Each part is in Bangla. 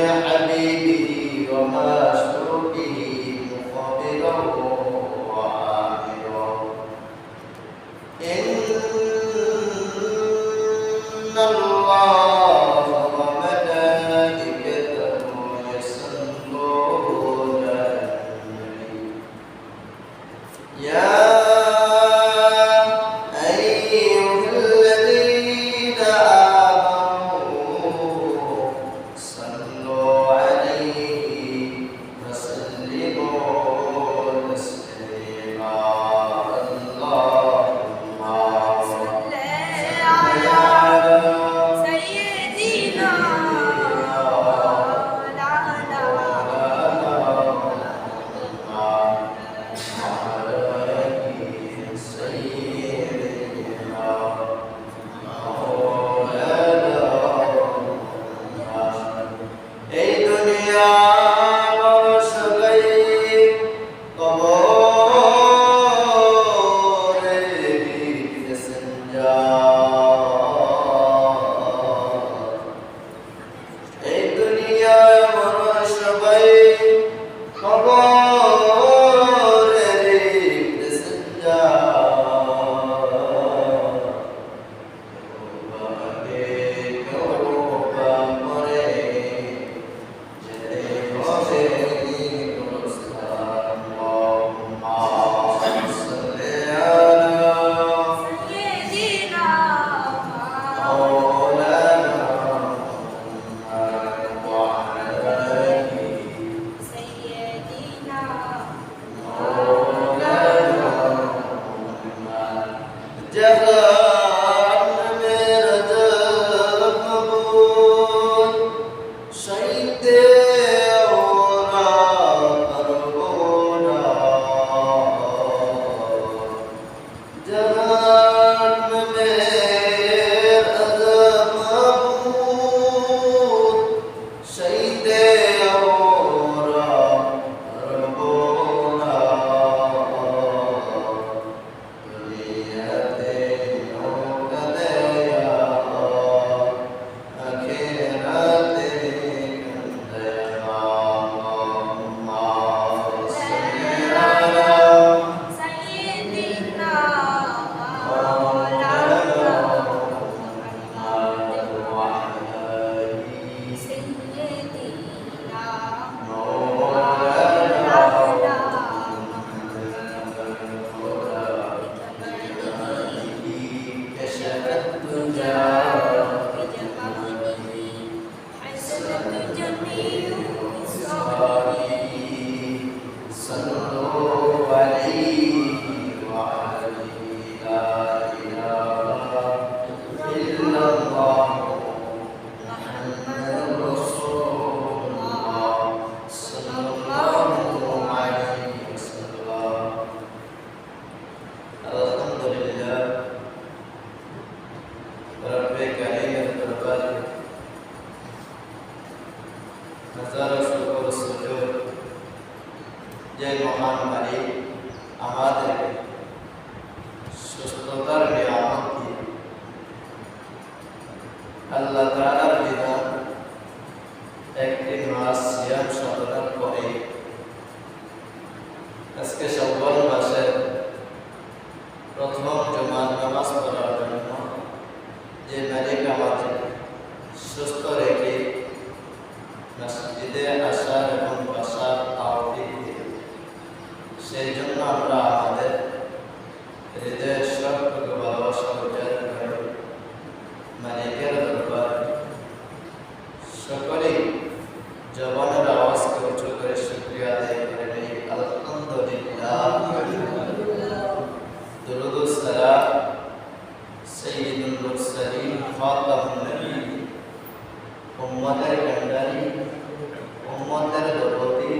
لحبيبه ومعشوقه مقبلا وآمرا إن الله وملائكته يصلون على النبي يا أيها الذين آمنوا صلوا عليه وسلموا تسليما اللهم صل على سيدنا আল্লাহ তাআলার বিধান একটি মাস সিয়াম সাধনার পরে আজকে শাওয়াল মাসের প্রথম জুমার নামাজ পড়ার জন্য যে মালিক আমাদের সুস্থ রেখে মসজিদে আসার এবং বসার তৌফিক দিলেন, সেই জন্য আমরা আমাদের হৃদয়ের সবটুকু ভালোবাসা উজাড় করে মালিকের দরবার সকলেই জবানের আওয়াজকে উঁচু করে শুকরিয়া আদায় করে নেই। আলহামদুলিল্লাহ, দুরূদ ও সালাম সাইয়্যিদুল মুরসালিন খাতামুন নবীয়্যিন, উম্মতের কান্ডারি, উম্মতের দরদি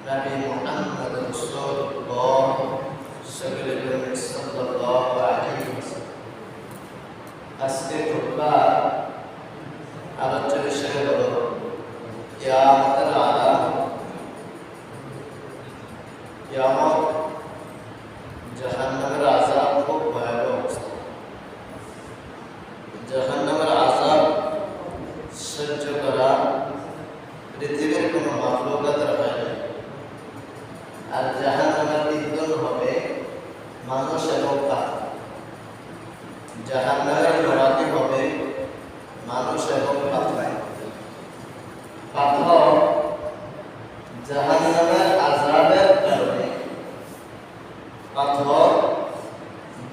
নবী মুহাম্মদ রাসূলুল্লাহ সাল্লাল্লাহু আলাইহি ওয়াসাল্লাম। আজকে খুতবা আলোচ্য বিষয় হলো কিয়ামতের আলামত। কিয়ামত জাহান্নামের আযাব খুব ভয়াবহ অবস্থা। জাহান্নামের আযাব সহ্য করা মানুষ এবং পাথর। জাহান্নামের ঘোড়াটি হবে মানুষ এবং পাথর। পাথর জাহান্নামের আযাবের কারণে, পাথর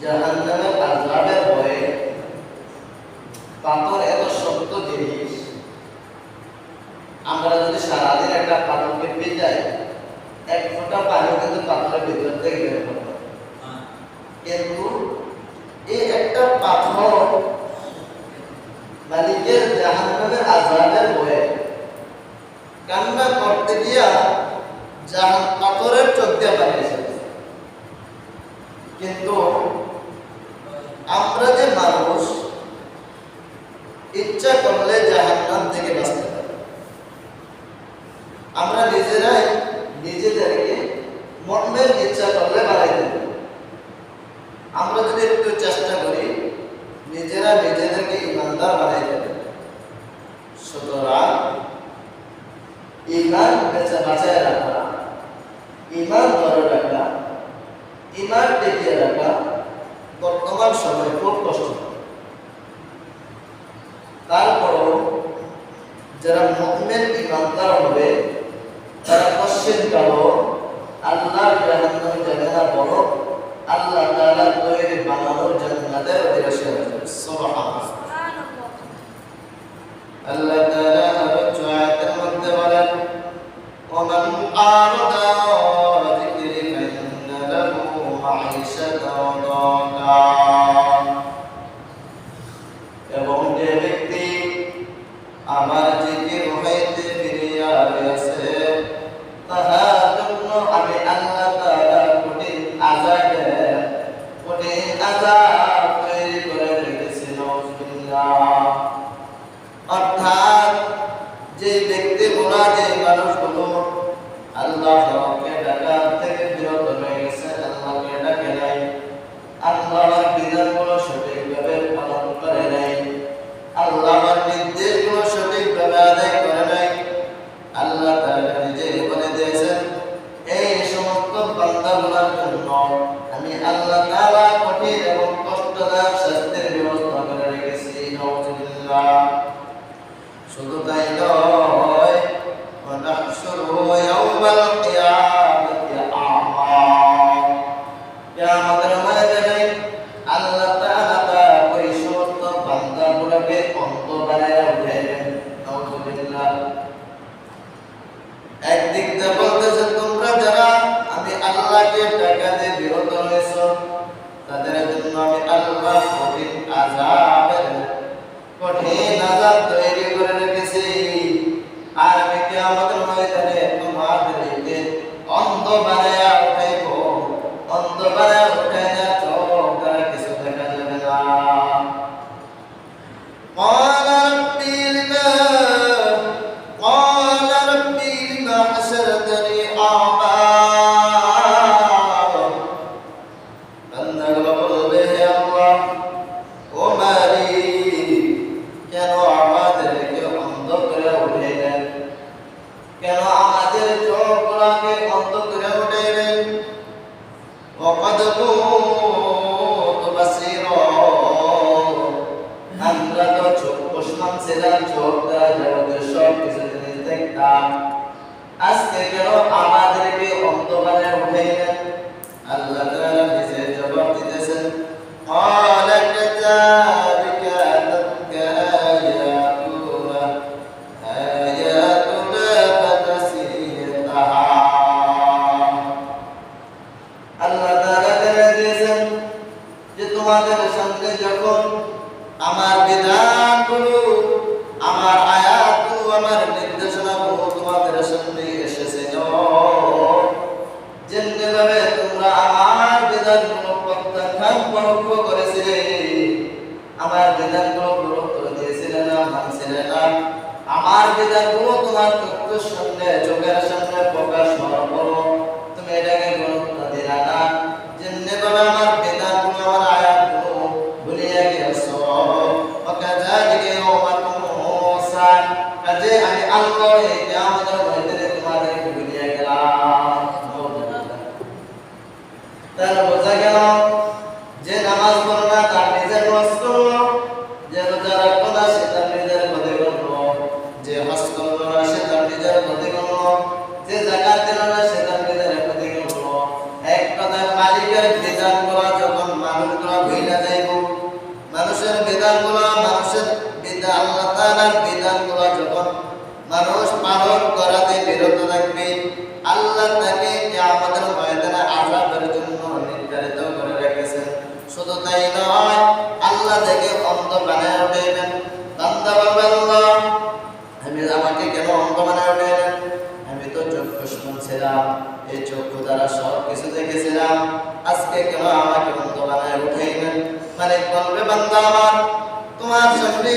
জাহান্নামের আযাবের ভয়ে, পাথর এত শক্ত জিনিস, আমরা যদি সারাদিন একটা পাথরকে পিটাই, এক ফোঁটা পানি কিন্তু পাথরের ভিতর থেকে বের হবে, কিন্তু এই একটা পাথর মালিকের জাহান্নামের আযাবের ভয়ে কান্না করতে গিয়া পাথরের চোখ দিয়ে পানি এসেছে। কিন্তু আমরা যে মানুষ ইচ্ছা করলে জাহান্নাম থেকে বাঁচতে পারি। আমরা নিজেরাই নিজেদেরকে মনের ইচ্ছা করলে বাড়াই দেব। আমরা যদি একটু চেষ্টা করি নিজেরা নিজেদেরকে ইমানদার বানাই দেব। সুতরাং ইমান বাঁচায় রাখা, ইমান ধরে রাখা, ইমান টিকিয়ে রাখা বর্তমান সময় খুব কষ্ট। তারপরও যারা মুমিন ইমানদার হবে তারা কষ্টের কালো আল্লাহর জাহান্নাম যাবে না, বড় আল্লাহ তাআলা তৈরি বানানোর জান্নাতের অধিবাসী হবে। সুবহানাল্লাহ। আল্লাহ তাআলা আয়াতের মধ্যে বলেন, ওমান আরদা যিকরি ফাইন্না লাহু মাঈশাতান দাকা। এবং যে ব্যক্তি আমার জিকির হইতে ফিরিয়া আসে তাহার জন্য আমি আল্লাহ তাআলা কঠিন আযাব তৈরি করে রেখেছি। নাউযুবিল্লাহ। অর্থাৎ যে ব্যক্তিগুলো, যে মানুষগুলো আল্লাহকে ডাকার থেকে বিরত হয়ে গেছে, আল্লাহকে ডাকে নাই, আল্লাহর বিধানগুলো সঠিকভাবে পালন করে নাই, আল্লাহর নির্দেশগুলো সঠিকভাবে আদায় করে নাই, আল্লাহ তাআলা নিজে বলে দিয়েছেন এই সমস্ত বান্দাগুলোর জন্য আমি আল্লাহ তাআলা কঠিন এবং কষ্টদায়ক শাস্তির ব্যবস্থা করে রেখেছি। নাউযুবিল্লাহ। শুধু তাই নয়, ওয়া নাহশুরুহু ইয়াওমাল কিয়ামাতি আ'মা। কিয়ামতের ময়দানে আল্লাহ তাআলা তার ওই সমস্ত বান্দাগুলোকে অন্ধ বানায়া উঠাইবেন। নাউযুবিল্লাহ। একদিক দিয়ে বলতেছে তোমরা যারা আমি আল্লাহকে ডাকাতে বিরত হয়েছ তাদের জন্য আমি আল্লাহ কঠিন আযাব তৈরি করে রেখেছি। আর আমি কিয়ামতের ময়দানে তোমাদেরকে অন্ধ বানায়া উঠাইব, অন্ধ বানায়া উঠাইয়া চোখ দ্বারা কিছু দেখা যাবে না। قال ربي لما حشرتني أعمى। বান্দাগুলো বলবে, হে আল্লাহ, ও মালিক, কেন আমাদেরকে অন্ধ করে উঠাইলেন, কেন আমাদের চোখগুলোকে অন্ধ করে উঠাইলেন। وقد كنت بصيرا। আমরা তো চক্ষুষ্মান ছিলাম, চোখ দ্বারা জগতের সব কিছু জিনিস দেখতাম, আজকে কেন আমাদেরকে অন্ধ বানায় উঠাইলেন? আল্লাহ তাআলা নিজে জবাব দিতেছেন, قال كذلك أتتك آياتنا فنسيتها। আল্লাহ তাআলা বলে দিয়েছেন যে তোমাদের সামনে যখন আমার বিধানগুলো, আমার আয়াতগুলো, আমার নির্দেশনাগুলো তোমাদের সামনে এসেছিল, যেভাবে তোমরা আমার বিধানগুলো প্রত্যাখ্যান পরোক্ষ করেছিলে, আমার বিধানগুলো গুরুত্ব দিয়েছিলে না, মানছিলে না, আমার বিধানগুলো তোমার চক্ষুর সামনে, চোখের সামনে প্রকাশ হওয়ার পরও তুমি এটাকে গুরুত্ব দিলা না, যেভাবে আমার বিধানগুলো, আমার আয়াতগুলো ভুলিয়ে গেছো। وكذلك يوم موسى, কাজে আমি আল্লাহ এই কিয়ামতের ময়দানে তোমাদেরকে ভুলিয়ে গেলাম। তাহলে বোঝা গেল তাআলার বিধানগুলো যখন মানুষ পালন করাতে বিরত থাকবে, আল্লাহ তাকে কিয়ামতের ময়দানে আযাবের জন্য নির্ধারিত করে রেখেছেন। শুধু তাই নয়, আল্লাহ তাকে অন্ধ বানায় উঠাইবেন। বান্দা বলবে, আল্লাহ আমাকে কেন অন্ধ বানায় উঠাইলেন? আমি তো চক্ষু শুনছিলাম, এই চক্ষু দ্বারা সব কিছু দেখেছিলাম, আজকে কেন আমাকে অন্ধ বানায় উঠাইলেন? মানে বলবে, বান্দা আমার, তোমার সামনে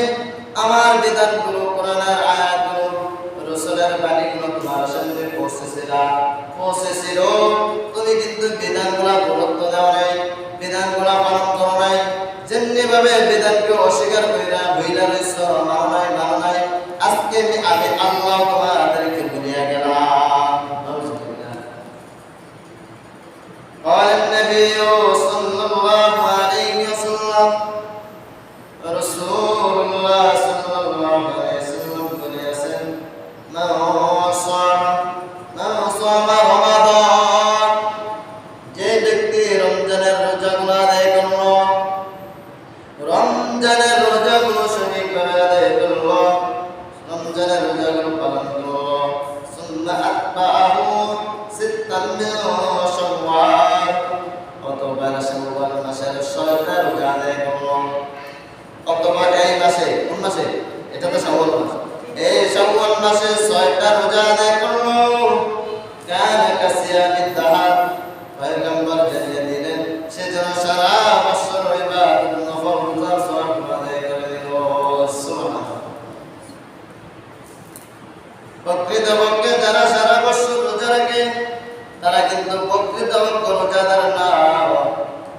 আমার বিধানগুলো, কোরআনের আয়াতগুলো, রাসূলের বাণীগুলো তোমার সামনে পৌঁছেছিল, তুমি কিন্তু বিধানগুলো গুরুত্ব দাও নাই, বিধানগুলো পালন করো নাই। যেমনি ভাবে বিধানকে অস্বীকার কইরা ভুইলা রইছো, মানো নাই, আজকে আমি আল্লাহ তোমাদেরকে ভুলিয়া গেলাম। قال النبي صلى الله عليه وسلم رسول الله صلى الله عليه وسلم বলেছেন, من صام رمضان, যে ব্যক্তি রমজানের রোজাগুলো আদায় করলো, রমজানের রোজাগুলো সঠিকভাবে আদায় করলো, রমজানের রোজাগুলো পালন করলো, সুন্নাহ আতবাহু সিত্তান মিন শাওয়াল, অথবা শাওয়াল মাসের 6টা রোজা আদায় করলো, অথবা এই মাসে, কোন মাসে? এটা তো শাওয়াল মাস, এই শাওয়াল মাসে 6টা রোজা আদায় করলো, কানা কাসিয়ামিদ দাহার, পয়গম্বর জানিয়ে দিলেন সে যেন সারা বছর ইবাদত নফল রোজার সওয়াব আদায় করে দিল। সুবহানাল্লাহ। প্রকৃতপক্ষে যারা সারা বছর রোজা রাখে তারা কিন্তু প্রকৃতপক্ষে রোজাদার না।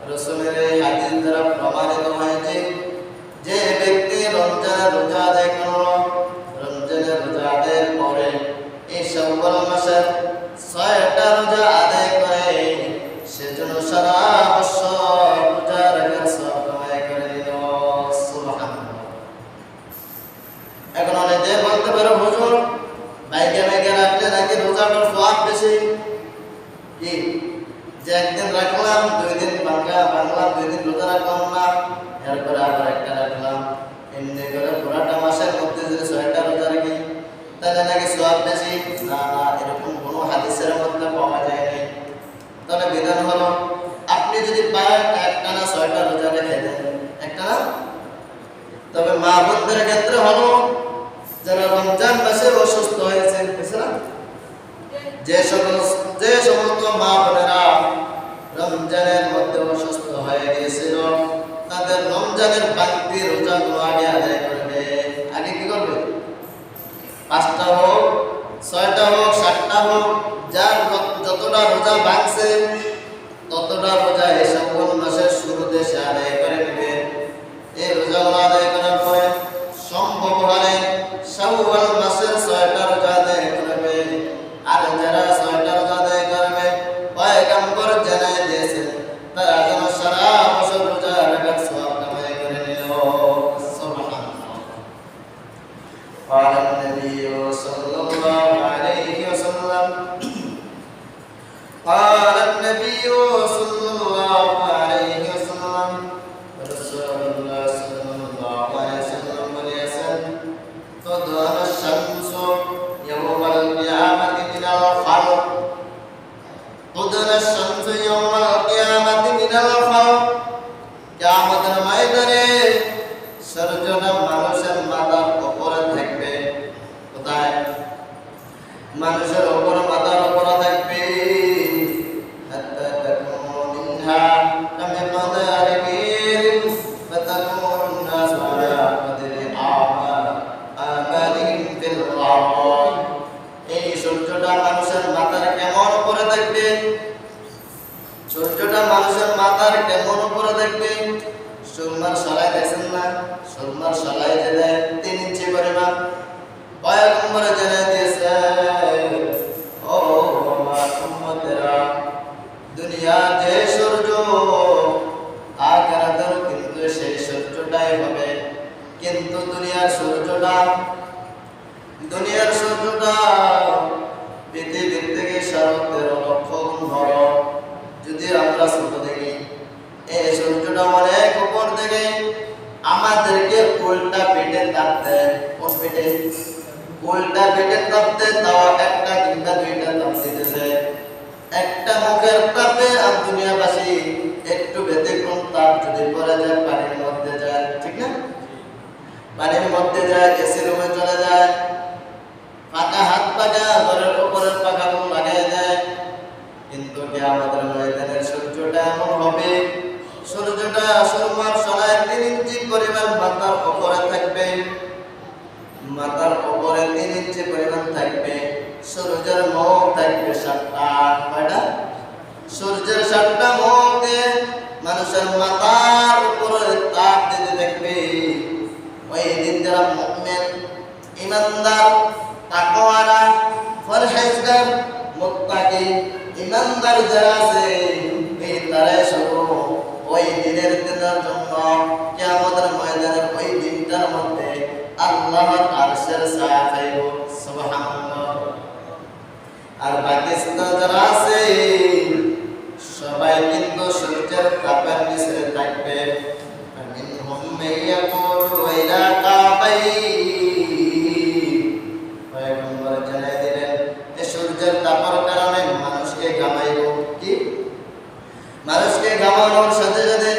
রাসূলের এই হাদিস দ্বারা প্রমাণিত হয়েছে, যে ব্যক্তি রমজানের রোজা আদায় করলো, রমজানের রোজা আদায়ের পরে এই শাওয়াল মাসের 6টা রোজা আদায় করে, সেজন্য সারা বছর রোজা রাখার সওয়াব কামাই করে দিল। সুবহানাল্লাহ। এখন অনেকে বলতে পারে, হুজুর বাইকে রাখলে নাকি রোজাটার সওয়াব বেশি। কি যে একদিন রাখলাম, 2 দিন ভাঙলাম, 2 দিন রোজা রাখলাম না, এরপরে আবার একটা রাখলাম, এমনি করে পুরাটা মাসের মধ্যে যদি 6টা রোজা রাখি তাহলে নাকি সওয়াব বেশি? না, এরকম কোনো হাদিসের মধ্যে পাওয়া যায় নাই। তাহলে বিধান হলো, আপনি যদি পারেন একটানা 6টা রোজা রেখে দেন, একটানা। তবে মা বোনদের ক্ষেত্রে হলো, যারা রমজান মাসে অসুস্থ হয়েছে, যে সমস্ত মা বোনেরা রমজানের মধ্যে অসুস্থ হয়ে গিয়েছিল, তাদের রমজানের বাকি রোজাগুলো আগে আদায় করবে। আগে কি করবে? 5টা হোক, 6টা হোক, 7টা হোক, যার যতটা রোজা ভাঙছে ততটা রোজা এই শাওয়াল মাসের শুরুতে সে আদায় করে নেবে। এই রোজাগুলো আদায় করার পরে সম্ভব হলে শাওয়াল মাসের 6টা রোজা আদায় করবে। আর যারা 6টা রোজা আদায় করবে, পয়গম্বর জানায় দিয়েছেন তারা যেন সারা বছর রোজা রাখার সওয়াব কামাই করে নিল। সুবহানাল্লাহ। قال النبي صلى الله عليه وسلم قال النبي صلى الله عليه وسلم رسول الله صلى الله عليه وسلم বলেছেন, تدنى الشمس يوم القيامة من الخلق, تدنى الشمس يوم القيامة من الخلق, কিয়ামতের ময়দানে সূর্যটা মানুষের মাথার উপরে থাকবে। কোথায়? মানুষের উপর, মাথার উপরে থাকবে। হাত্তা তাকুমু মিনহা কামিমাদারিকিল ফাতাকুমুন নাসু আলা কদরি আমালিহিম ফিল আরদ। এই সূর্যটা মানুষের মাথার কেমন উপরে থাকবে? সূর্যটা মানুষের মাথার কেমন উপরে থাকবে? সুরমার সলাই দেখছেন না? সুরমার সলাই যে দেয় 3 ইঞ্চি পরিমাণ, পয়গম্বর জানায় দিয়েছে, ও আমার উম্মতেরা, দুনিয়ার যে সূর্য, আখিরাতের কিন্তু সেই সূর্যটাই হবে। কিন্তু দুনিয়ার সূর্যটা পৃথিবীর থেকে 13 লক্ষ গুণ বড়। যদি আমরা ছোট দেখি, এই সূর্যটা অনেক উপর থেকে আমাদেরকে উল্টা পেটে তাপ দেয়, কোন পেটে? উল্টা পেটে তাপ দেয়, তাও একটা কিংবা দুইটা তাপ দিতেছে। একটা মুখের তাপে আর দুনিয়াবাসী একটু ব্যতিক্রম তাপ যদি পড়ে যায়, পানির মধ্যে যায়, ঠিক না? পানির মধ্যে যায়, এসি রুমে চলে যায়, পাকা হাত পাকা ঘরের উপরের পাখাগুলো লাগাই দেয়। কিন্তু কিয়ামতের ময়দানের সূর্যটা এমন হবে, সূর্যটা সুরমার সোনার 3 ইঞ্চি পরিমাণ মাথার উপরে থাকবে, মাথার উপরে 3 ইঞ্চি পরিমাণ থাকবে। সূর্যের মুখ থাকবে 7টা, কয়টা? সূর্যের 7টা মুখে মানুষের মাথার উপরে তাপ দিতে থাকবে। ওই দিন যারা মুমিন, ঈমানদার, তাকওয়ারা, ফরহেজগার, মুত্তাকি, ঈমানদার যারা আছে, এই তারাই শুধু ওই দিনের জন্য কিয়ামতের ময়দানের ওই দিনটার মধ্যে আল্লাহর আরশের ছায়া পাইব। সুবহানাল্লাহ। আর বাকি যারা আছে সবাই কিন্তু সূর্যের তাপের নিচে থাকবে। মিনহুম মাইয়াকুলু ইলা কাবাই, পয়গম্বর জানাই দিলেন এই সূর্যের তাপের কারণে মানুষকে ঘামাইব। কি? মানুষকে ঘামানোর সাথে সাথে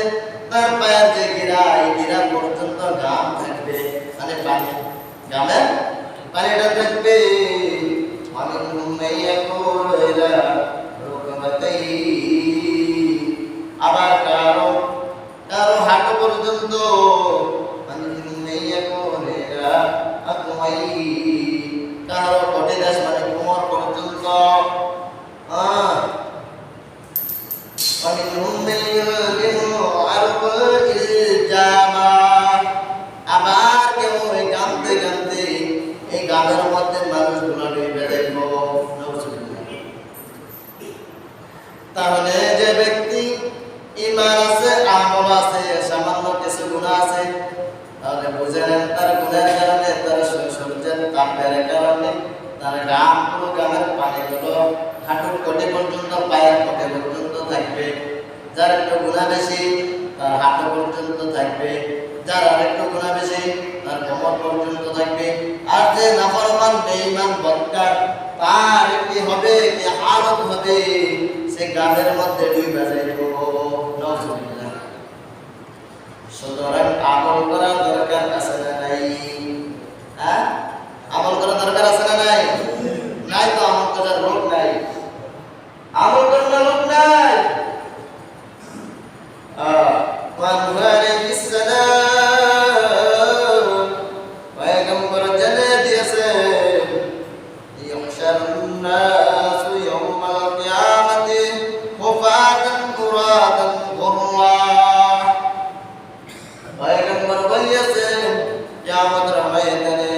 তার পায়ের যে গিরা, এই গিরা পর্যন্ত ঘাম থাকবে, মানে পানি, ঘামের পানিটা থাকবে। ومنهم من يقول إلى ركبتيه, আবার কারো কারো হাঁটু পর্যন্ত। ومنهم من يقول إلى أقويه, কারো কটিদেশ মানে কোমর পর্যন্ত। ومنهم من يلقم عرق الجامع, আবার কেউ এই গামতে গামতে এই গামের মধ্যে মানুষগুলো ডুবে দেখবো। তাহলে যে ব্যক্তি ঈমান আছে, আমল আছে, সামান্য কিছু গুনাহ আছে, তাহলে বুঝে নেন তার গুনাহের কারণে, তার সূর্যের তাপের কারণে তার গাম, পুরো গামের পানিগুলো হাঁটুর কোটে পর্যন্ত, পায়ের কোটে পর্যন্ত থাকবে। যার একটু গুনাহ বেশি তার হাঁটু পর্যন্ত থাকবে, যার আরেকটু গুনাহ বেশি তার কোমর পর্যন্ত থাকবে। আর যে নাফরমান, বেঈমান, বদকার, তার কি হবে, কি হালত হবে, সে গামের মধ্যে ডুবে যাইব। নাউজুবিল্লাহ। সুতরাং আমল করা দরকার আছে না নাই? হ্যাঁ, আমল করা দরকার আছে না নাই? নাই তো আমল করার লোক নাই, আমল করার লোক নাই। পয়গম্বর জানিয়ে দিয়েছেন ইহশারুন নাস ইয়াউমাল কিয়ামাতি হুফাতান কুরাতান গুররা। পয়গম্বর বলেছেন কিয়ামতের ময়দানে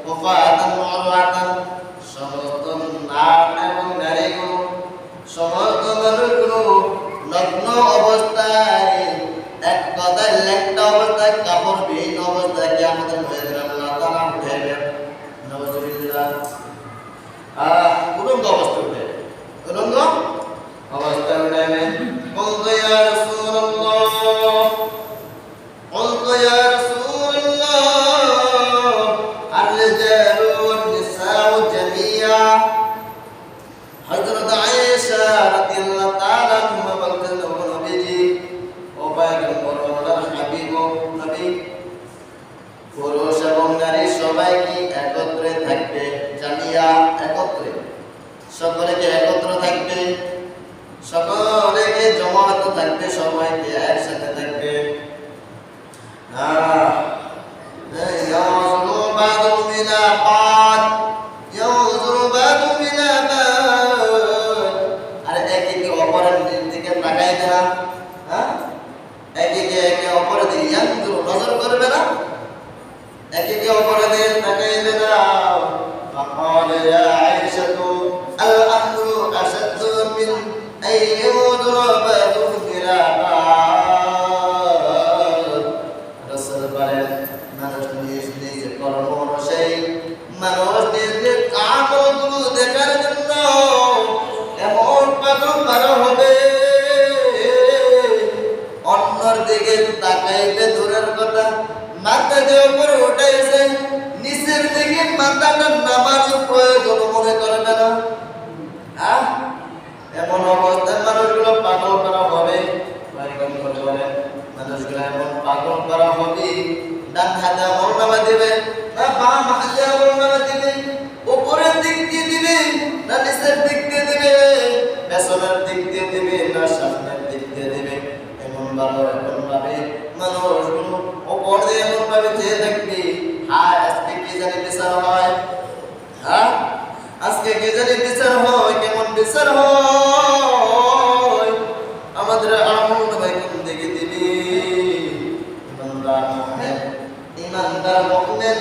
হুফাতান কুরাতান, সমস্ত নারী এবং নারীগুলো, সমস্ত মানুষগুলো নগ্ন অবস্থায়, এক কথায় লেট্টা অবস্থায়, কাপড়বিহীন অবস্থায় কিয়ামতের ময়দানে আল্লাহ তাআলা উঠাইবেন। নাউজুবিল্লাহ। উলঙ্গ অবস্থা উঠাইবেন, উলঙ্গ অবস্থায় উঠাইবেন। বলতো ইয়া রাসূলুল্লাহ, বলতো ইয়া রাসূলুল্লাহ, আর-রিজালু ওয়ান-নিসাউ জামিয়া। হযরত আয়েশা রাদিয়াল্লাহু তাআলা আনহা বলতেন, ও নবীজি, ও পয়গম্বর, আল্লাহর হাবিব, নবী, পুরুষ এবং নারী সবাই কি একত্রে থাকবে? জামিয়া, একত্রে, সকলে কি একত্র থাকবে? সকলে কি জমায়েত থাকবে? সবাই কি একসাথে থাকবে? ইয়াযুলু বাদু মিনা বাদ, ইয়াযুলু বাদু মিনা বাদ। আর একে কি অপরের দিকে তাকাইবে না? হ্যাঁ, একে কি একে অপরের দিকে ইয়ানজুরু, নজর করবে না? একে কি অপরের দিকে তাকাইবে না? فقال يا عائشة الأمر أشد من أن يضرب إلى بعض. رسول বলেন, মানুষ নিজ নিজ কর্ম অনুযায়ী, মানুষ নিজ নিজ আমলগুলো দেখার জন্য এমন পাগল পারা হবে, অন্য স্বপ্নের দিকে তাকাইতে দূরের কথা, মাথা যে উপরে উঠেছে, নিচের দিকে মাথাটা নামানোর প্রয়োজন মনে করবে না। এমন অবস্থায় মানুষগুলো পাগল করা হবে, মানুষগুলো এমন পাগল করা হবে, ডান হাতে আমল নামা দিবে না বাম হাতে আমল নামা দিবে, উপরের দিক দিয়ে দিবে না নিচের দিক দিয়ে দিবে, পেছনের দিক দিয়ে দিবে না সামনের দিক দিয়ে দিবে। এমন ভাবে মানুষগুলো উপর দিয়ে এমন ভাবে চেয়ে থাকবে, আজকে কি জানি বিচার হয়, আজকে কি জানি বিচার হয়, কেমন বিচার হয়, আমাদের আমল নামা কোন দিকে দিবে। ইমানদার মুমিন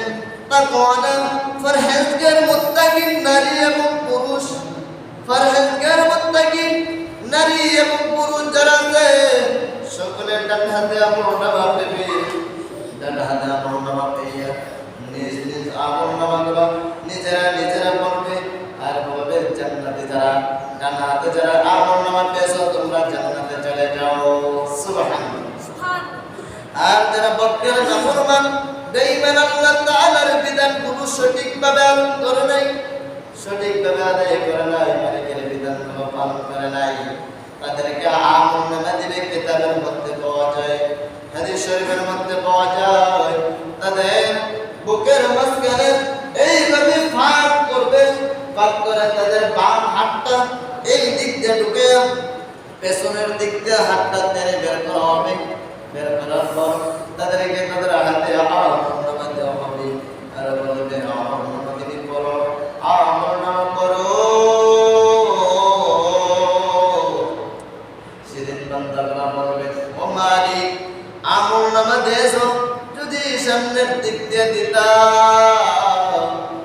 তাকওয়ানা ফরহেজগার মুত্তাকিন নারী এবং পুরুষ, ফরহেজগার মুত্তাকিন নারী এবং পুরুষ যারা আছে সকলের ডান হাতে আমল নামা পেবে, ডান হাতে আমল নামা পেয়ে নিজ নিজ আমল নামাগুলো নিজেরা পড়বে আর বলবে জান্নাতে যারা ডান হাতে যারা আমল নামা পেয়েছো তোমরা জান্নাতে চলে যাও। সুবহানাল্লাহ। আর যারা বক্রের নাফরমান বেঈমান আল্লাহ তাআলার বিধানগুলো সঠিকভাবে পালন করে নাই, সঠিকভাবে আদায় করে নাই, মালিকের বিধানগুলো পালন করে নাই, তাদেরকে আমল নামা দিবে কিতাবের মধ্যে পাওয়া যায়, হাদিস শরীফের মধ্যে পাওয়া যায়। তাদের বুকের মাঝখানে এইভাবে ফাঁক করবে, ফাঁক করে তাদের বাম হাতটা এই দিক দিয়ে ঢুকে পেছনের দিক দিয়ে হাতটা টেনে বের করা হবে, বের করার পর তাদেরকে তাদের হাতে আমলনামা দেওয়া হবে আর বলবে আমলনামা তুমি পড়ো, আমলনামা পড়ো। সেদিন বান্দারা বলবে ও মালিক আমলনামা দিয়েছো, যদি সামনের দিক দিয়ে দিতা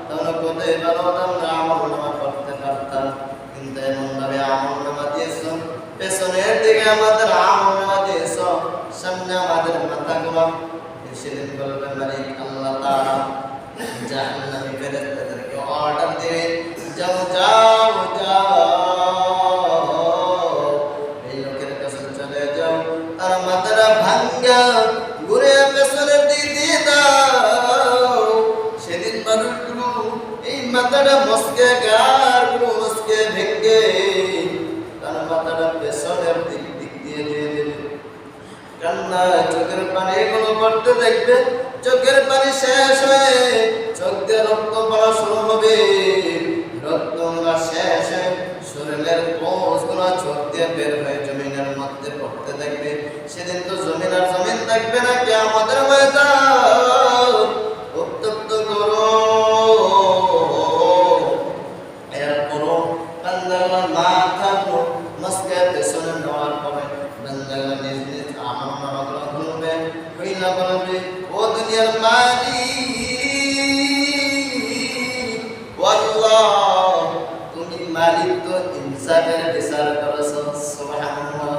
তাহলে কোথায় ভালো আমরা আমলনামা পড়তে পারতাম, কিন্তু এমন ভাবে আমলনামা দিয়েছো পেছনের দিকে আমাদের আমলনামা দিয়েছো, সামনে আমাদের মাথাগুলো। সেদিন বলবেন মালিক আল্লাহ তাআলা জাহান্নামী ফেরেশতাদেরকে অর্ডার দিবে, যাও যাও যাও এই লোকের কাছে চলে যাও, আর মাথাটা ভাঙ্গা ঘুরে পেছনের দিকে দিয়ে দাও। সেদিন মানুষগুলো এই মাথাটা মস্কে গাড়গুলো মস্কে ভেঙ্গে তার মাথাটা পেছনের দিক দিয়ে দিয়ে দেবে। কান্না চোখের পানি এগুলো পড়তে দেখবে, চোখের পানি শেষ হয়ে চোখ দিয়ে রক্ত পড়া শুরু হবে, রক্ত শেষ হয়ে শরীরের কোষগুলো চোখ দিয়ে বের হয়ে জমিনের মধ্যে পড়তে থাকবে। সেদিন তো জমিন আর জমিন থাকবে না, কিয়ামতের ময়দান উত্তপ্ত করো। এরপরও বান্দারা মাথা মস্কে পেছনে নেওয়ার পরে বান্দারা নিজ নিজ আমল নামাগুলো খুলবে, খুইলা বলবে ও দুনিয়ার মালিক আল্লাহ, তুমি মালিক তো ইনসাফের বিচার করেছো। সুবহানাল্লাহ।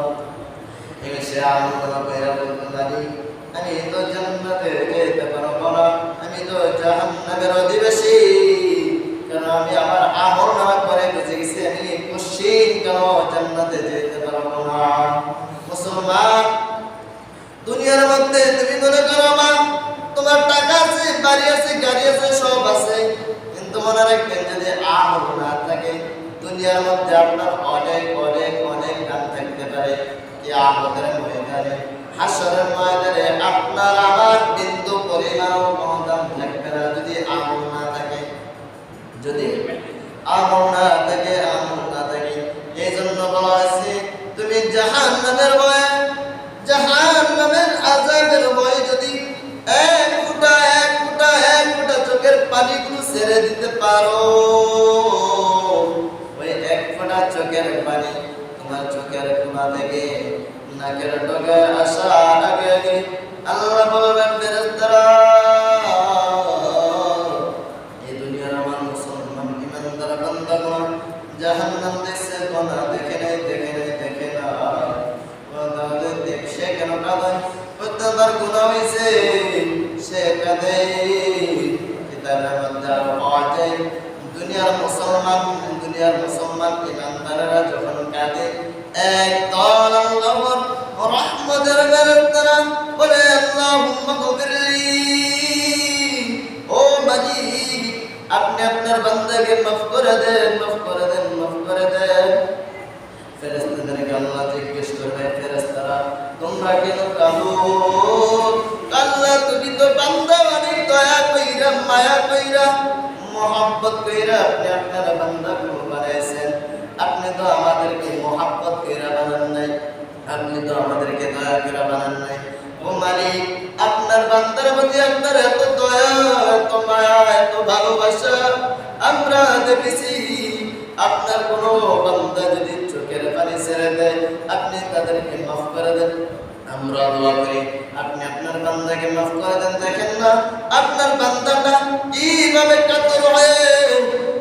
এই সে আমল নামা কইরা বলবে মালিক আমি তো জান্নাতে যেতে পারবো না, আমি তো জাহান্নামের অধিবাসী, কারণ আমি আমার আমল নামা করে বুঝে গেছি আমি খুশিন কেন জান্নাতে যেতে পারবো না। মুসলমান দুনিয়ার মধ্যে তুমি মনে করো মা তোমার টাকা আছে, বাড়ি আছে, গাড়ি আছে, সব আছে, কিন্তু মনে রাখবেন যদি আমল না থাকে দুনিয়ার মধ্যে আপনার অনেক অনেক অনেক দাম থাকতে পারে, কিয়ামতের ময়দানে হাসরের ময়দানে আপনার আমার বিন্দু পরিমাণও কোনো দাম থাকবে না যদি আমল না থাকে, যদি আমল না থাকে, আমল না থাকে। এই জন্য বলা হয়েছে তুমি জাহান্নামের ভয়ে, জাহান্নামের আযাবের ভয়ে যদি এক ফোঁটা চোখের পানিগুলো ছেড়ে দিতে পারো, ওই এক ফোঁটা চোখের পানি তোমার চোখের কোণা থেকে নাকের ডগায় আসার আগে আল্লাহ বলবেন ফেরেশতারা এই দুনিয়ার আমার মুসলমান ইমানদার বান্দাগণ জাহান্নাম দেখছে কোনা দেখে নাই, দেখে নাই, দেখে না, তাহলে দেখছে কেন কাঁদে? প্রত্যেকবার গুনাহ হয়েছে সে কাঁদে। কিতাবের মধ্যে আরো পাওয়া যায় দুনিয়ার মুসলমান ইমানদারেরা যখন কাঁদে একদল আল্লাহর রহমতের ফেরেশতারা বলে আল্লাহুম্মা গফিরলি, ও মালিক আপনি আপনার বান্দাকে মাফ করে দেন, মাফ করে দেন, মাফ করে দেন। ফেরেশতাদেরকে আল্লাহ জিজ্ঞেস করবে, ফেরেশতারা তোমরা কেন কাঁদো? আল্লাহ তুমি তো বান্দা অনেক দয়া কইরা, মায়া কইরা, মহব্বত কইরা আপনি আপনার বান্দাকে বানাইছেন। আপনি তো আমাদেরকে মহব্বত কইরা বানান নাই, আপনি তো আমাদেরকে দয়া কইরা বানান নাই। ও মালিক আপনার বান্দার প্রতি আপনার এত দয়া, এত মায়া, এত ভালোবাসা আমরা দেখেছি। আপনার কোন বান্দা যদি চোখের পানি ছেড়ে দেয় আপনি তাদেরকে মাফ করে দেন। আমরা দোয়া করি আপনি আপনার বান্দাকে মাফ করে দেন। দেখেন না আপনার বান্দাটা কিভাবে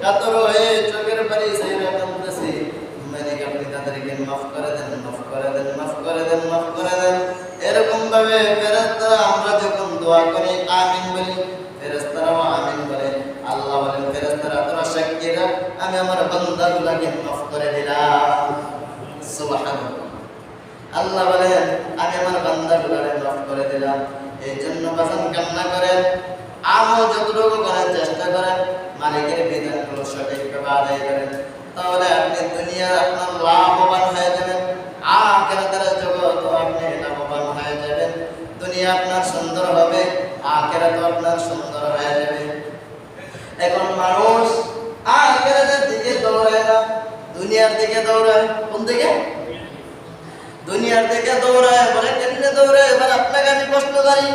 কাতর হয়ে চোখের পানি ছেড়ে কাঁদতেছে। মালিক আপনি তাদেরকে মাফ করে দেন, মাফ করে দেন, মাফ করে দেন, মাফ করে দেন। এরকম ভাবে ফেরেশতারা আমরা যখন দোয়া করি আমিন বলি, ফেরেশতারাও আমিন বলে। আল্লাহ বলেন ফেরেশতারা তোরা সাক্ষী রাখ, আমি আমার বান্দাগুলোকে মাফ করে দিলাম। সুবহানাল্লাহ। আল্লাহ বলেন আমি আমার বান্দাগুলোকে মাফ করে দিলাম। এই জন্য বাজান কান্না করেন, আমল যতটুকু করার চেষ্টা করেন, মালিকের বিধানগুলো সঠিকভাবে আদায় করেন, তাহলে আপনি দুনিয়া আপনার লাভবান হয়ে যাবেন, আখিরাতের জগৎ আপনি লাভবান হয়ে যাবেন। দুনিয়া আপনার সুন্দর হবে, আখিরাত আপনার সুন্দর হয়ে যাবে। এখন মানুষ আখিরাতের দিকে দৌড়ায় না, দুনিয়ার দিকে দৌড়ায়। কোন দিকে? দুনিয়ার দিকে দৌড়ায়। বলে কেমনে দৌড়ায়? এবার আপনাকে আমি প্রশ্ন করি,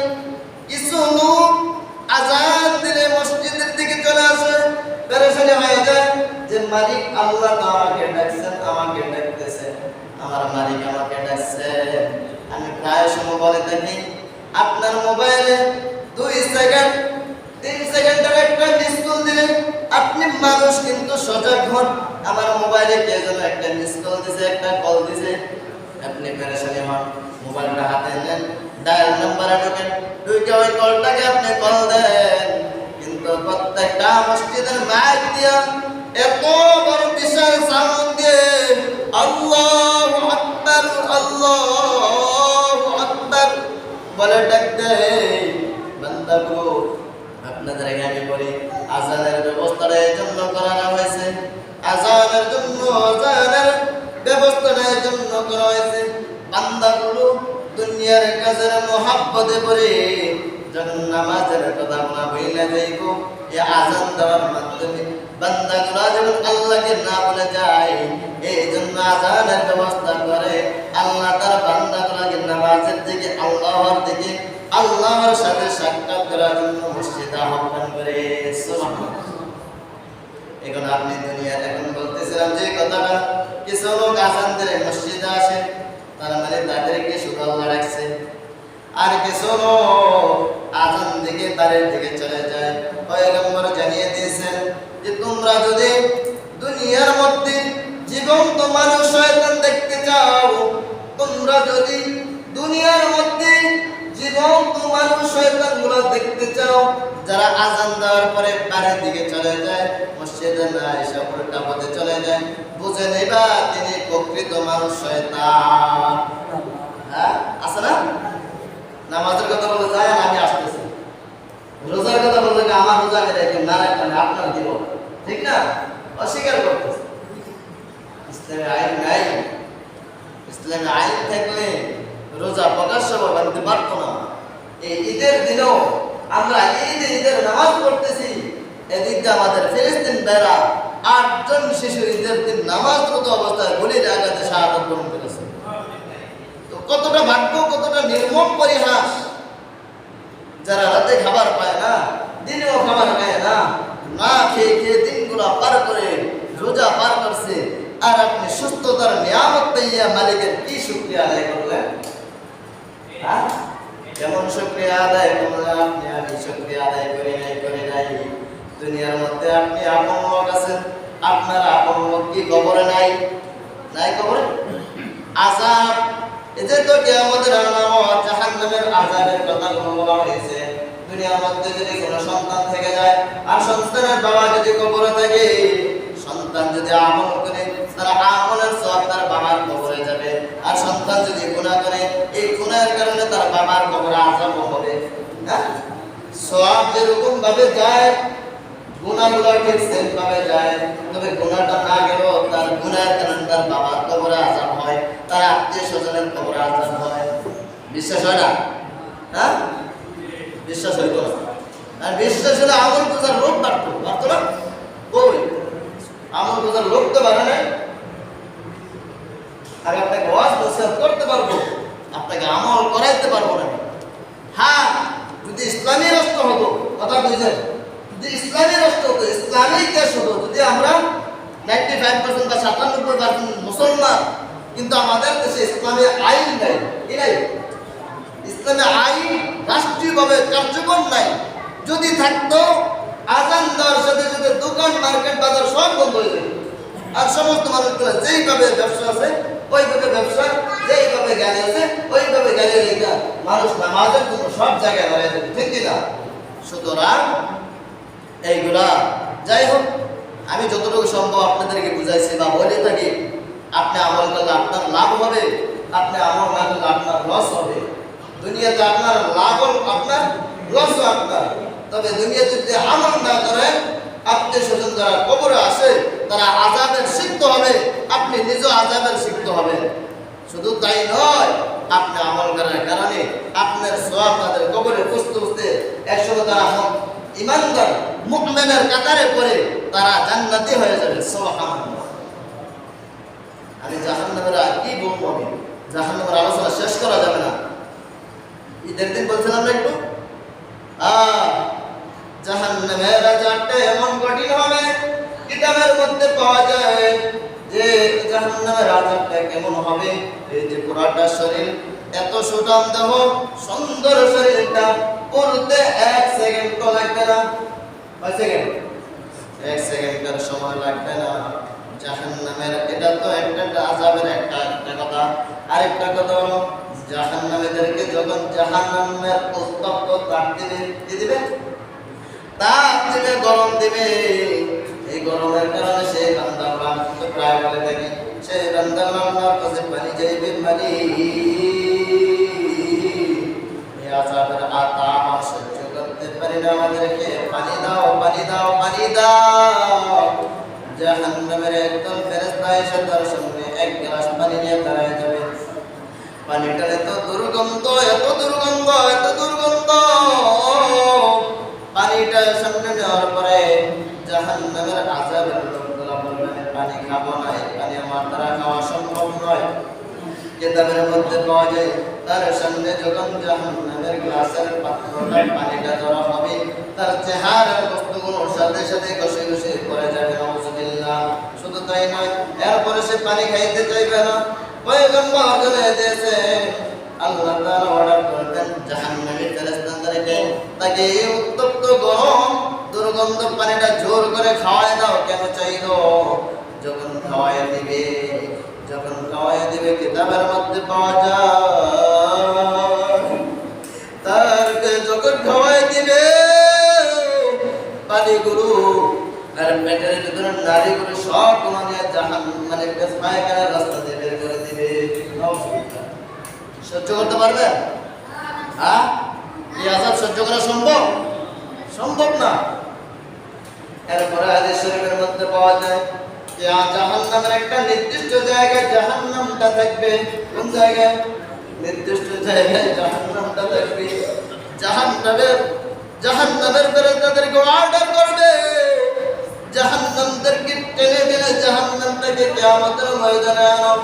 কিছু লোক আজান দিলে মসজিদের দিকে চলে আসে, পেরেশানি হয়ে যায় যে মালিক আল্লাহ তো আমাকে ডাকছেন, আমাকে ডাকতেছে, আমার মালিক আমাকে ডাকছে। আমি প্রায় সময় বলে থাকি আপনার মোবাইলে 2 সেকেন্ড 3 সেকেন্ডের একটা মিস কল দিলে আপনি মানুষ কিন্তু সজাগ হন। আমার মোবাইলে কে যেন একটা মিস কল দিছে, একটা কল দিছে, আপনি পেরেশানি হন। মোবাইলটা হাতে নেন, ডায়াল নাম্বারে ঢোকেন, ঢুকে ওই কলটাকে আপনি কল দেন। কিন্তু প্রত্যেকটা মসজিদের মাইক দিয়া এত বড় বিশাল সাউন্ড দিয়ে আল্লাহু আকবার, আল্লাহু আকবার বলে ডাক দেয়। বান্দাগুলো আপনাদের আগে আমি বলি আজানের ব্যবস্থাটা এই জন্য করা হয়েছে, আজানের জন্য, আজানের ব্যবস্থাটা এই জন্য করা হয়েছে। বান্দাগুলো দুনিয়ার কাজের মহাব্বতে পড়ে যখন নামাজের কথা বলা বইলা যাইব, এই আজান দেওয়ার মাধ্যমে বান্দাগুলো যখন আল্লাহকে না বলে যায়, এই জন্য আজানের ব্যবস্থা করে। আল্লাহ তার বান্দাগুলোকে নামাজের দিকে, আল্লাহর দিকে, আল্লাহর সাথে সাক্ষাৎ করার জন্য মসজিদে আহ্বান করে। সুবহানাল্লাহ। এখন আপনি দুনিয়ার এখন বলতেছিলাম যে কথাটা, কিছু লোক আজান দিলে মসজিদে আসে, তার মানে তাদেরকে শুধু আল্লাহ রাখছে। আর কিছু লোক আজান দিকে বাড়ির দিকে চলে যায়। পয়গম্বর জানিয়ে দিয়েছেন যে তোমরা যদি দুনিয়ার মধ্যে জীবন্ত মানুষ শয়তান দেখতে চাও, তোমরা যদি দুনিয়ার মধ্যে জীবন্ত মানুষ শয়তানগুলো দেখতে চাও, যারা আজান দেওয়ার পরে বাড়ির দিকে চলে যায়, মসজিদে না এসে উল্টা পথে চলে যায়, বুঝে নেবা তিনি প্রকৃত মানুষ শয়তান। হ্যাঁ আছে না? নামাজের কথা বলে যায় আমি আসতেছি, রোজার কথা বললে আমার রোজা রেখে না রাখবেন আপনার দিব, ঠিক না? অস্বীকার করতেছে। ইসলামের আইন নাই, ইসলামের আইন থাকলে রোজা প্রকাশ্যভাবে বাঁধতে পারতো না। এই ঈদের দিনেও আমরা ঈদের নামাজ পড়তেছি, এদিকে আমাদের ফিলিস্তিন বেড়া 8 জন শিশু ঈদের দিন নামাজরত অবস্থায় গুলির আঘাতে শাহাদাত বরণ করেছে। তো কতটা ভাগ্য, কতটা নির্মম পরিহাস। যারা রাতে খাবার পায় না, দিনেও খাবার খায় না, না খেয়ে খেয়ে দিনগুলো পার করে রোজা পার করছে, আর আপনি সুস্থতার নিয়ামত পাইয়া মালিকের কি শুকরিয়া আদায় করলেন? হ্যাঁ, কেমন শুকরিয়া আদায় করলেন? আপনি আমি শুকরিয়া আদায় করি নাই। দুনিয়ার মধ্যে আপনি আপন লোক আছেন, আপনার আপন লোক কি কবরে নাই? নাই কবরে? আযাব, এই যে তো কিয়ামতের আলামত, জাহান্নামের আযাবের কথা বলা হয়েছে। দুনিয়ার মধ্যে যদি কোনো সন্তান থেকে যায়, আর সন্তানের বাবা যদি কবরে থাকে, সন্তান যদি আমল করে তারা আমলের সওয়াব তার বাবার কবরে যাবে। আর সন্তান যদি গুনাহ করে এই গুনাহের কারণে তার বাবার কবরে আযাব হবে। হ্যাঁ, সওয়াব যেরকম ভাবে যায় গুনাহগুলো ঠিক সেম ভাবে যায়, তবে গুনাহটা না গেলেও তার গুনাহের কারণে তার বাবার কবরে আযাব হয়, তার আত্মীয় স্বজনের কবরে আযাব হয়। বিশ্বাস হয় না? হ্যাঁ, বিশ্বাস হইতো না। আর বিশ্বাস হলে আমল বোঝার লোক পারতো না। ওই আমল বোঝার লোক তো পারে না। আর আপনাকে ওয়াজ নসিহত করতে পারবো, আপনাকে আমল করাইতে পারবো না। হ্যাঁ, যদি ইসলামী রাষ্ট্র হতো, কথা বুঝছেন, যদি ইসলামী রাষ্ট্র হতো, ইসলামিক দেশ হতো, যদি আমরা 95% বা 97% মুসলমান, কিন্তু আমাদের দেশে ইসলামী আইন নাই, কি নাই? ইসলামী আইন রাষ্ট্রীয়ভাবে কার্যকর নাই। যদি থাকতো আজান দেওয়ার সাথে সাথে দোকান মার্কেট বাজার সব বন্ধ হয়ে যায়, আর সমস্ত মানুষগুলো যেইভাবে ব্যবসা আছে ওইভাবে ব্যবসা, যেইভাবে গাড়ি আছে ওইভাবে গাড়ি রেখা মানুষ নামাজের জন্য সব জায়গায় দাঁড়িয়ে যাবে, ঠিক কিনা? সুতরাং এইগুলা যাই হোক, আমি যতটুকু সম্ভব আপনাদেরকে বুঝাইছি বা বলে থাকি, আপনি আমল করলে আপনার লাভ হবে, আপনি আমল না করলে আপনার লস হবে। দুনিয়াতে আপনার লাভ আপনার, লস আপনার। তবে দুনিয়াতে যদি আমল না করেন, আত্মীয় স্বজন যারা কবরে আসে তারা আযাবের সিক্ত হবে, আপনি নিজেও আযাবের সিক্ত হবেন। শুধু তাই নয়, আপনি আমল করার কারণে আপনার সওয়াব তাদের কবরে পুষতে পুষতে একসময় তারা ইমানদার মুমিনের কাতারে পড়ে তারা জান্নাতি হয়ে যাবে। সুবহানাল্লাহ। আমি জাহান্নামের কি বলবো, আমি জাহান্নামের আলোচনা শেষ করা যাবে না। ঈদের দিন বলছিলাম না একটু, জাহান্নামের আযাবটা এমন কঠিন হবে, কিতাবের মধ্যে পাওয়া যায় যে জাহান্নামের আযাবটা কেমন হবে। এই যে পুরাটা শরীর, এত সুঠাম দেহ, সুন্দর শরীরটা পড়তে 1 সেকেন্ড লাগবে না। কয় সেকেন্ড? 1 সেকেন্ডের সময় লাগবে না। জাহান্নামের এটা তো একটা আযাবের একটা কথা। আরেকটা কথা হলো, জাহান্নামীদেরকে যখন জাহান্নামের উত্তপ্ত তাপ দিবে, কি দিবে? তাপ দিবে, গরম দিবে। এই গরমের কারণে সেই বান্দা তো প্রায় বলে থাকি, সেই বান্দা আল্লাহর কাছে পানি চাইবে, পানি। এই আযাবের তাপ আর সহ্য করতে পারি না, আমাদেরকে পানি দাও, পানি দাও, পানি দাও। জাহান্নামের একদল ফেরেশতা এসে তার সামনে 1 গ্লাস পানি নিয়ে দাঁড়ায় যাবে। পানিটার এত দুর্গন্ধ, এত দুর্গন্ধ, এত দুর্গন্ধ। পানিটা সামনে নেওয়ার পরে জাহান্নামের আযাবের লোকগুলো বলবে, পানি খাবো না, এই পানি আমার দ্বারা খাওয়া সম্ভব নয়। কিতাবের মধ্যে পাওয়া যায়, তার সামনে যখন জাহান্নামের গ্লাসের পাত্রটা পানিটা ধরা হবে, তার চেহারার বস্তুগুলোর সাথে সাথে ঘষে ঘষে পড়ে যাবে। নাউযুবিল্লাহ। শুধু তাই নয়, এরপরে সে পানি খাইতে চাইবে না। পয়গম্বর বলে দিয়েছেন, আল্লাহ তাআলা অর্ডার করবেন জাহান্নামী ফেরেশতাদেরকে, তাকে এই উত্তপ্ত গরম দুর্গন্ধ পানিটা জোর করে খাওয়ায় দাও। কেন চাইলো? যখন খাওয়ায় দিবে কিতাবের মধ্যে পাওয়া যায়, তারকে যখন খাওয়ায় দিবে পানিগুলো আর পেটের ভিতরে নারীগুলো সব মানে মানে পায়খানার রাস্তা দিয়ে বের করে দিবে। সহ্য করতে পারবেন? হ্যাঁ, এই আযাব সহ্য করা সম্ভব? সম্ভব না। এরপরে হাদিস শরীফের মধ্যে পাওয়া যায় যে জাহান্নামের একটা নির্দিষ্ট জায়গায় জাহান্নামটা থাকবে। কোন জায়গায়? নির্দিষ্ট জায়গায় জাহান্নামটা থাকবে। জাহান্নামের ফেরেশতাদেরকে অর্ডার করবে, জাহান্নামদেরকে টেনে টেনে জাহান্নামটাকে কিয়ামতের ময়দানে আনো।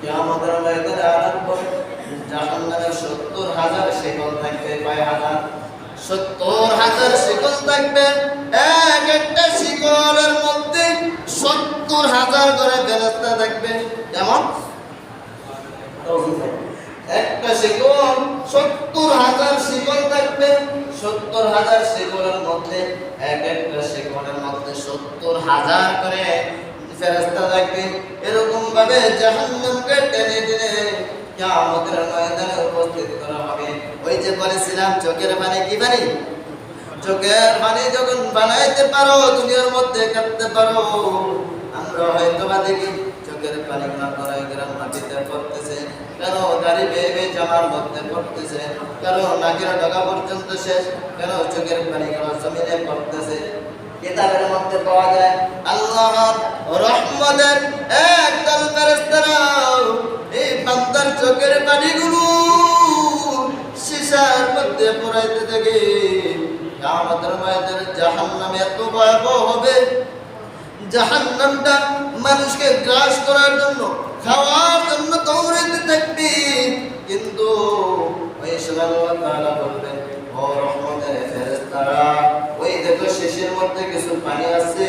কিয়ামতের ময়দানে আনার পর জাহান্নামের 70,000 শিকল থাকবে। কয় হাজার? 70,000 শিকল থাকবে। এক একটা শিকলের মধ্যে 70,000 করে ফেরেশতা থাকবে। কেমন? একটা শিকল 70,000 শিকল থাকবে। 70,000 শিকলের মধ্যে এক একটা শিকলের মধ্যে 70,000 করে ফেরেশতা থাকবে। এরকম ভাবে জাহান্নামকে টেনে টেনে কিয়ামতের ময়দানে উপস্থিত করা হবে। ওই যে বলেছিলাম চোখের পানি, কি পানি? চোখের পানি যখন বানাইতে পারো, দুনিয়ার মধ্যে কাটতে পারো, আমরা হয়তো বা দেখি চোখের পানিগুলো গড়াই গড়াই মাটিতে পড়তেছে, কারো দাড়ি বেয়ে বেয়ে জামার মধ্যে পড়তেছে, কারো নাকের ডগা পর্যন্ত শেষ, কারো চোখের পানিগুলো জমিনে পড়তেছে। কিতাবের মধ্যে পাওয়া যায় আল্লাহর রহমতের একদল ফেরেশতারা এই বান্দার চোখের পানিগুলো সীসার মধ্যে পড়াইতে থাকে। কিয়ামতের ময়দানে জাহান্নাম এত ভয়াবহ হবে, জাহান্নামটা মানুষকে গ্রাস করার জন্য, খাওয়ার জন্য দৌড়াইতে থাকবে। কিন্তু ওই সময় আল্লাহ তাআলা বলবেন, ও রহমতের ফেরেশতারা, ওই দেখো শেষের মধ্যে কিছু পানি আছে,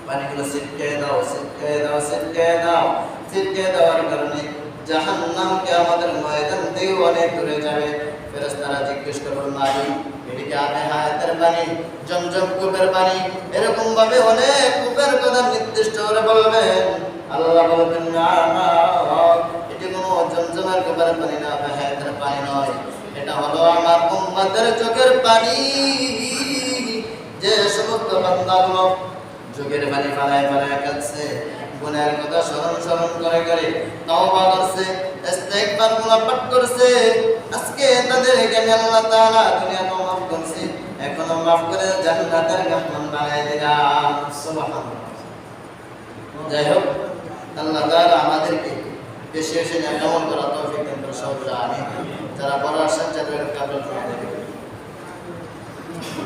পানিগুলো ছিটকে দাও, ছিটকে দাও, ছিটকে দাও। ছিটকে দেওয়ার কারণে জাহান্নামকে আমাদের ময়দান থেকে অনেক দূরে যাবে। ফেরেশতারা জিজ্ঞেস করবেন, মালিক এটি কি আপনি হায়াতের পানি, জমজম কূপের পানি? এরকম ভাবে অনেক কূপের কথা নির্দিষ্ট করে বলবেন। আল্লাহ বলবেন, না না, এটি কোনো জমজমের কূপের পানি না, হায়াতের পানি নয়, এটা হলো আমার উম্মতের চোখের পানি। যে সমস্ত বান্দাগুলো চোখের পানি ফালায় ফালায় কাঁদছে, গুনাহের কথা স্মরণ স্মরণ করে করে তওবা করছে, ইস্তিগফার পাঠ করছে, আজকে তাদের এখানে আল্লাহ তাআলা দুনিয়াতে মাফ করছে, এখনো মাফ করে জান্নাতের মেহমান বানায় দিলাম। সুবহানাল্লাহ। যাই হোক, আল্লাহ তাআলা আমাদেরকে বেশি বেশি নেক আমল করার তৌফিক দান করুন। আমিন। যারা বড় আছেন যাদের কাবুল করুন।